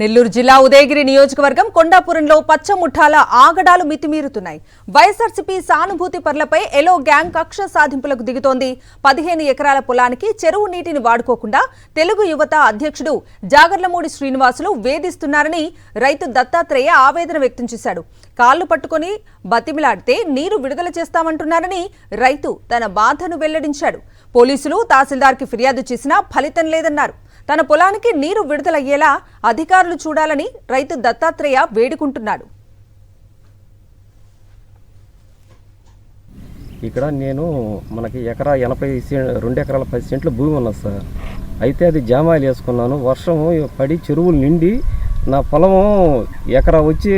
నెల్లూరు జిల్లా ఉదయగిరి నియోజకవర్గం కొండాపురంలో పచ్చముఠాల ఆగడాలు మితిమీరుతున్నాయి. వైఎస్ఆర్సీపీ సానుభూతి పరులపై ఎలో గ్యాంగ్ కక్ష సాధింపులకు దిగుతోంది. 15 ఎకరాల పొలానికి చెరువు నీటిని వాడుకోకుండా తెలుగు యువత అధ్యక్షుడు జాగర్లమూడి శ్రీనివాసులు వేధిస్తున్నారని రైతు దత్తాత్రేయ ఆవేదన వ్యక్తం చేశాడు. కాళ్లు పట్టుకుని బతిమిలాడితే నీరు విడుదల చేస్తామంటున్నారని రైతు తన బాధను వెల్లడించాడు. పోలీసులు తహసీల్దార్కి ఫిర్యాదు చేసినా ఫలితం లేదన్నారు. తన పొలానికి నీరు విడుదలయ్యేలా అధికారులు చూడాలని రైతు దత్తాత్రేయ వేడుకుంటున్నాడు. ఇక్కడ నేను మనకి ఎకరా 2 ఎకరాల 10 సెంట్ల భూమి ఉన్నది సార్. అయితే అది జామాయిలు వేసుకున్నాను. వర్షం పడి చెరువులు నిండి నా పొలము ఎకరా వచ్చి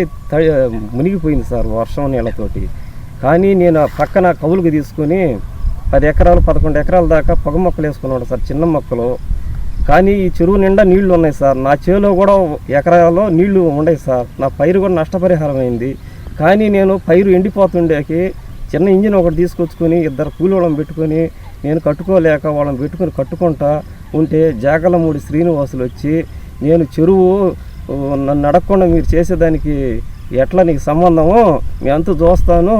మునిగిపోయింది సార్ వర్షం నీళ్ళతోటి. కానీ నేను పక్కన కవులుకు తీసుకుని 10 ఎకరాలు 11 ఎకరాల దాకా పొగ మొక్కలు వేసుకున్నాడు సార్, చిన్న మొక్కలు. కానీ ఈ చెరువు నిండా నీళ్లు ఉన్నాయి సార్. నా చేలో కూడా ఎకరాల్లో నీళ్లు ఉన్నాయి సార్. నా పైరు కూడా నష్టపరిహారం అయింది. కానీ నేను పైరు ఎండిపోతుండేకి చిన్న ఇంజిన్ ఒకటి తీసుకొచ్చుకొని 2 కూలి వాళ్ళని పెట్టుకొని నేను కట్టుకోలేక వాళ్ళని పెట్టుకొని కట్టుకుంటా ఉంటే జాగర్లమూడి శ్రీనివాసులు వచ్చి నేను చెరువు నన్ను అడగకుండా మీరు చేసేదానికి ఎట్లా నీకు సంబంధము, మేమంతా చూస్తాను,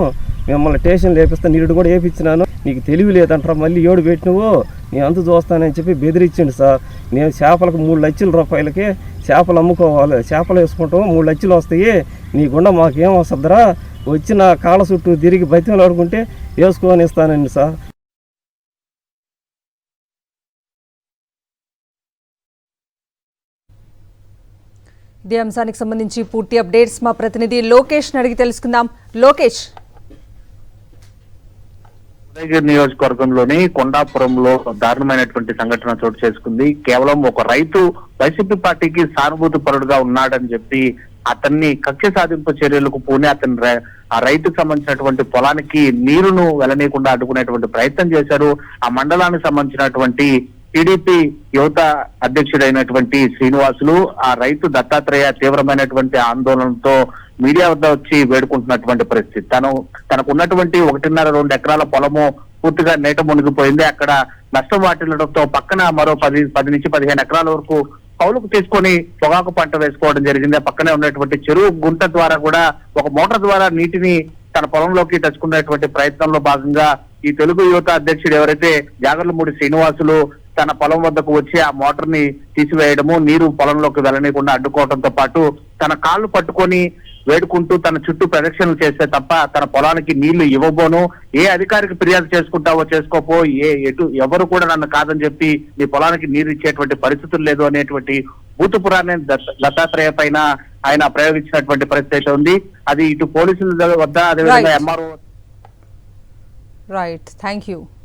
మిమ్మల్ని స్టేషన్ లేపిస్తా, నీళ్ళు కూడా వేయించినాను, నీకు తెలివి లేదంటారా, మళ్ళీ ఏడు పెట్టినవు, నేను అంత చూస్తానని చెప్పి బెదిరించండి సార్. నేను చేపలకు 3 లక్షల రూపాయలకి చేపలు అమ్ముకోవాలి, చేపలు వేసుకుంటాము, 3 లక్షలు వస్తాయి, నీ గుండా మాకేం వస్తుందిరా, వచ్చిన కాళ్ళ చుట్టూ తిరిగి బతిమలు ఆడుకుంటే వేసుకొని ఇస్తానండి సార్. ఇదే అంశానికి సంబంధించి పూర్తి అప్డేట్స్ మా ప్రతినిధి లోకేష్ అడిగి తెలుసుకుందాం. లోకేష్, ఉదయగిరి నియోజకవర్గంలోని కొండాపురంలో దారుణమైనటువంటి సంఘటన చోటు చేసుకుంది. కేవలం ఒక రైతు వైసీపీ పార్టీకి సానుభూతి పరుడుగా ఉన్నాడని చెప్పి అతన్ని కక్ష సాధింపు చర్యలకు పూని అతని ఆ రైతుకు సంబంధించినటువంటి పొలానికి నీరును వెళ్ళనీయకుండా అడ్డుకునేటువంటి ప్రయత్నం చేశారు. ఆ మండలానికి సంబంధించినటువంటి టీడీపీ యువత అధ్యక్షుడైనటువంటి శ్రీనివాసులు ఆ రైతు దత్తాత్రేయ తీవ్రమైనటువంటి ఆందోళనతో మీడియా వద్ద వచ్చి వేడుకుంటున్నటువంటి పరిస్థితి. తనకు ఉన్నటువంటి 1.5-2 ఎకరాల పొలము పూర్తిగా నీట మునిగిపోయింది. అక్కడ నష్టం వాటిల్లడంతో పక్కన మరో 10 నుంచి 15 ఎకరాల వరకు కౌలుకు తీసుకొని పొగాకు పంట వేసుకోవడం జరిగింది. పక్కనే ఉన్నటువంటి చెరువు గుంట ద్వారా కూడా ఒక మోటార్ ద్వారా నీటిని తన పొలంలోకి తెచ్చుకునేటువంటి ప్రయత్నంలో భాగంగా ఈ తెలుగు యువత అధ్యక్షుడు ఎవరైతే జాగర్లమూడి శ్రీనివాసులు తన పొలం వద్దకు వచ్చి ఆ మోటార్ ని తీసివేయడము, నీరు పొలంలోకి వెళ్ళనీయకుండా అడ్డుకోవడంతో పాటు తన కాళ్ళు పట్టుకొని వేడుకుంటూ తన చుట్టూ ప్రదక్షిణలు చేస్తే తప్ప తన పొలానికి నీళ్లు ఇవ్వబోను, ఏ అధికారికి ఫిర్యాదు చేసుకుంటావో చేసుకోపో, ఎవరు కూడా నన్ను కాదని చెప్పి నీ పొలానికి నీరు ఇచ్చేటువంటి పరిస్థితులు లేదు అనేటువంటి భూతపురాన్ని దత్తాత్రేయ పైన ఆయన ప్రయోగించినటువంటి పరిస్థితి ఉంది. అది ఇటు పోలీసుల వద్ద, అదేవిధంగా ఎంఆర్ఓ. Right, thank you.